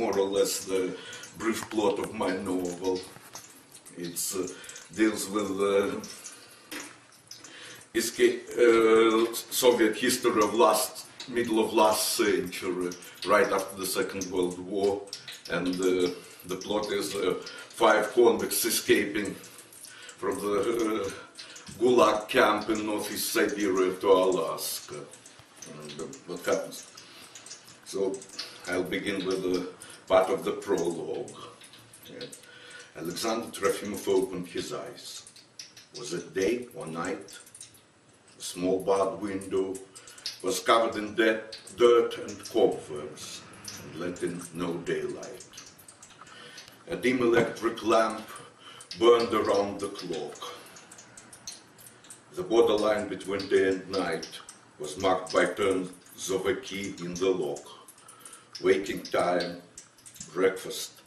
more or less the brief plot of my novel. It deals with Soviet history of middle of last century, right after the Second World War, and the plot is 5 convicts escaping from the Gulag camp in northeast Siberia to Alaska. And what happens? So I'll begin with part of the prologue. Yeah. Alexander Trofimov opened his eyes. Was it day or night? A small barred window was covered in dirt and cobwebs and let in no daylight. A dim electric lamp burned around the clock. The borderline between day and night was marked by turns of a key in the lock. Waking time, breakfast,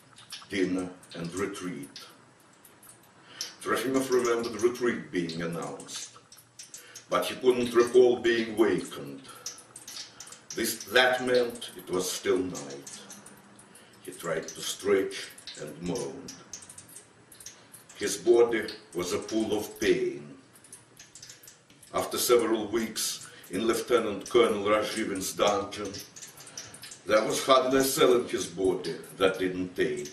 dinner, and retreat. Trofimov remembered retreat being announced, but he couldn't recall being wakened. That meant it was still night. He tried to stretch and moaned. His body was a pool of pain. After several weeks in Lieutenant Colonel Razhivin's dungeon, there was hardly a cell in his body that didn't ache.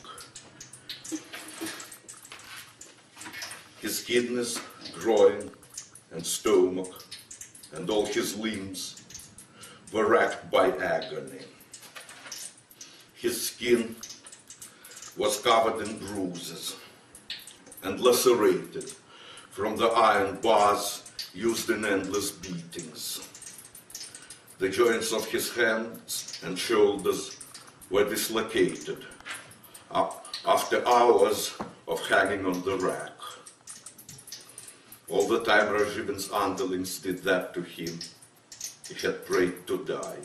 His kidneys, groin, and stomach, and all his limbs were racked by agony. His skin was covered in bruises and lacerated from the iron bars used in endless beatings. The joints of his hands and shoulders were dislocated after hours of hanging on the rack. All the time Razhivin's underlings did that to him, he had prayed to die.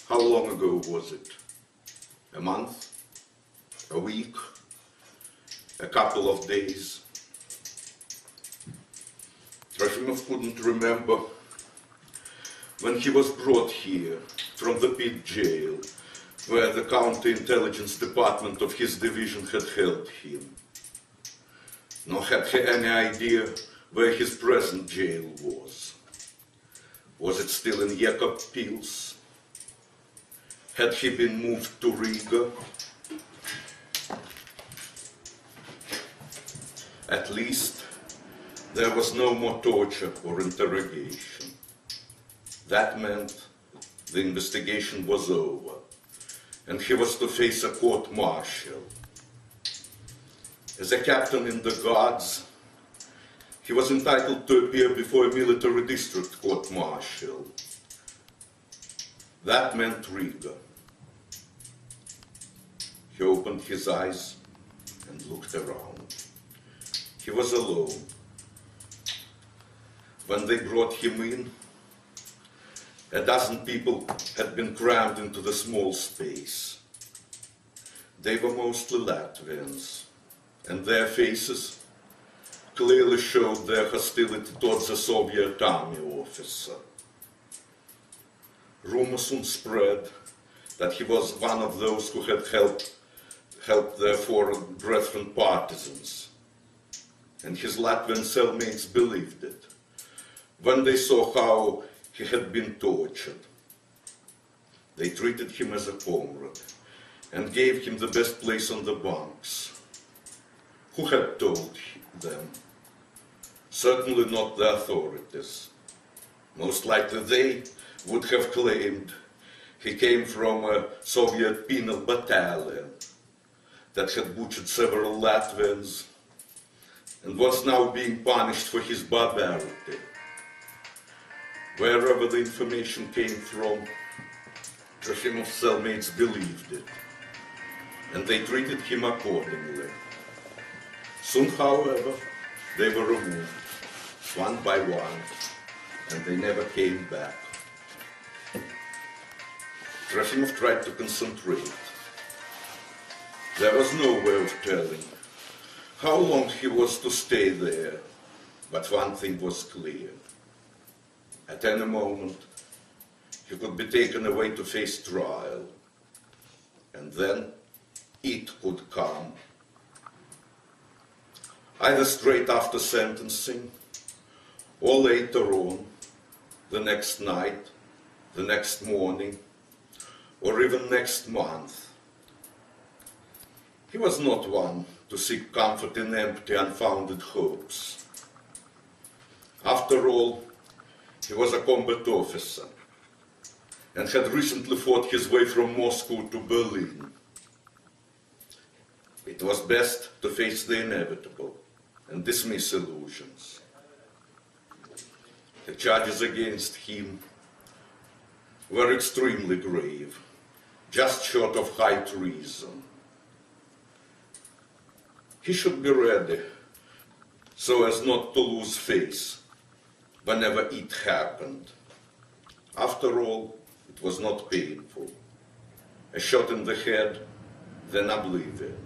How long ago was it? A month? A week? A couple of days? Trofimov couldn't remember when he was brought here from the pit jail, where the counterintelligence department of his division had held him. Nor had he any idea where his present jail was. Was it still in Yekapils? Had he been moved to Riga? At least there was no more torture or interrogation. That meant the investigation was over, and he was to face a court-martial. As a captain in the Guards, he was entitled to appear before a military district court-martial. That meant Riga. He opened his eyes and looked around. He was alone. When they brought him in, a dozen people had been crammed into the small space. They were mostly Latvians, and their faces clearly showed their hostility towards a Soviet army officer. Rumors soon spread that he was one of those who had helped their foreign brethren partisans, and his Latvian cellmates believed it when they saw how he had been tortured. They treated him as a comrade and gave him the best place on the bunks. Who had told them? Certainly not the authorities. Most likely they would have claimed he came from a Soviet penal battalion that had butchered several Latvians and was now being punished for his barbarity. Wherever the information came from, Trofimov's cellmates believed it, and they treated him accordingly. Soon, however, they were removed, one by one, and they never came back. Trofimov tried to concentrate. There was no way of telling how long he was to stay there, but one thing was clear. At any moment, he could be taken away to face trial, and and then it could come. Either straight after sentencing, or later on, the next night, the next morning, or even next month. He was not one to seek comfort in empty, unfounded hopes. After all, he was a combat officer and had recently fought his way from Moscow to Berlin. It was best to face the inevitable and dismiss illusions. The charges against him were extremely grave, just short of high treason. He should be ready so as not to lose face whenever it happened. After all, it was not painful. A shot in the head, then oblivion.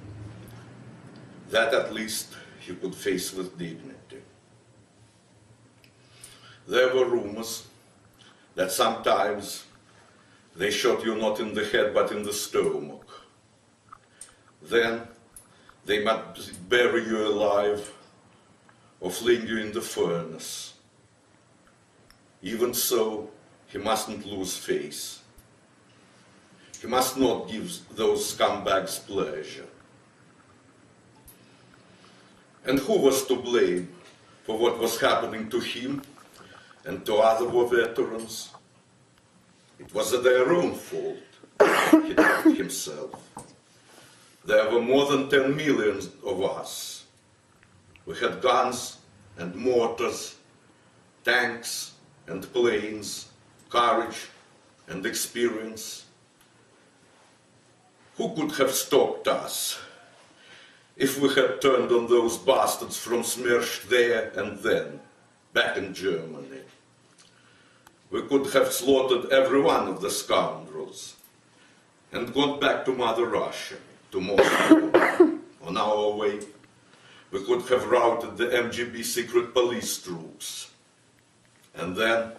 That at least he could face with dignity. There were rumors that sometimes they shot you not in the head but in the stomach. Then they might bury you alive or fling you in the furnace. Even so, he mustn't lose face. He must not give those scumbags pleasure. And who was to blame for what was happening to him and to other war veterans? It was their own fault, he told himself. There were more than 10 million of us. We had guns and mortars, tanks and planes, courage and experience. Who could have stopped us if we had turned on those bastards from Smersh there and then, back in Germany? We could have slaughtered every one of the scoundrels and gone back to Mother Russia, to Moscow. On our way, we could have routed the MGB secret police troops. And then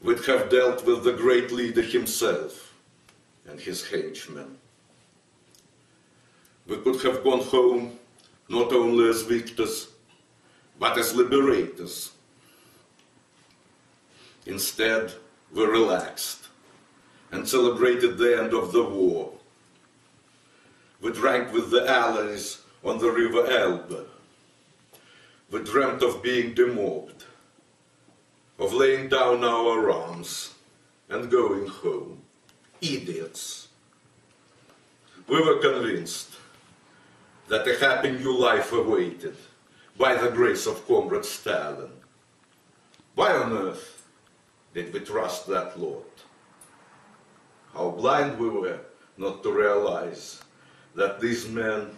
we'd have dealt with the great leader himself and his henchmen. We could have gone home not only as victors, but as liberators. Instead, we relaxed and celebrated the end of the war. We drank with the Allies on the river Elbe. We dreamt of being demobbed, of laying down our arms and going home. Idiots. We were convinced that a happy new life awaited by the grace of Comrade Stalin. Why on earth did we trust that lot? How blind we were not to realize that these men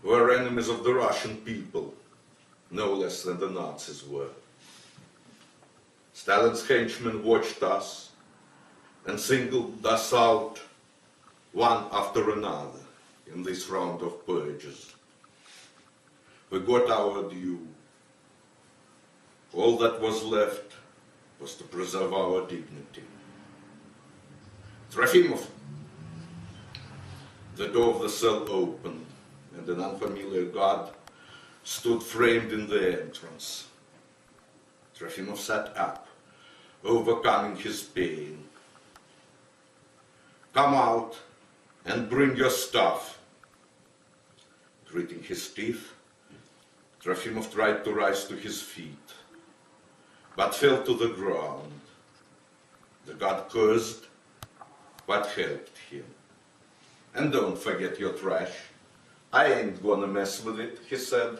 were enemies of the Russian people, no less than the Nazis were. Stalin's henchmen watched us and singled us out one after another in this round of purges. We got our due. All that was left was to preserve our dignity. Trofimov! The door of the cell opened, and an unfamiliar guard stood framed in the entrance. Trofimov sat up, overcoming his pain. Come out and bring your stuff. Gritting his teeth, Trofimov tried to rise to his feet, but fell to the ground. The guard cursed, but helped him. And don't forget your trash. I ain't gonna mess with it, he said.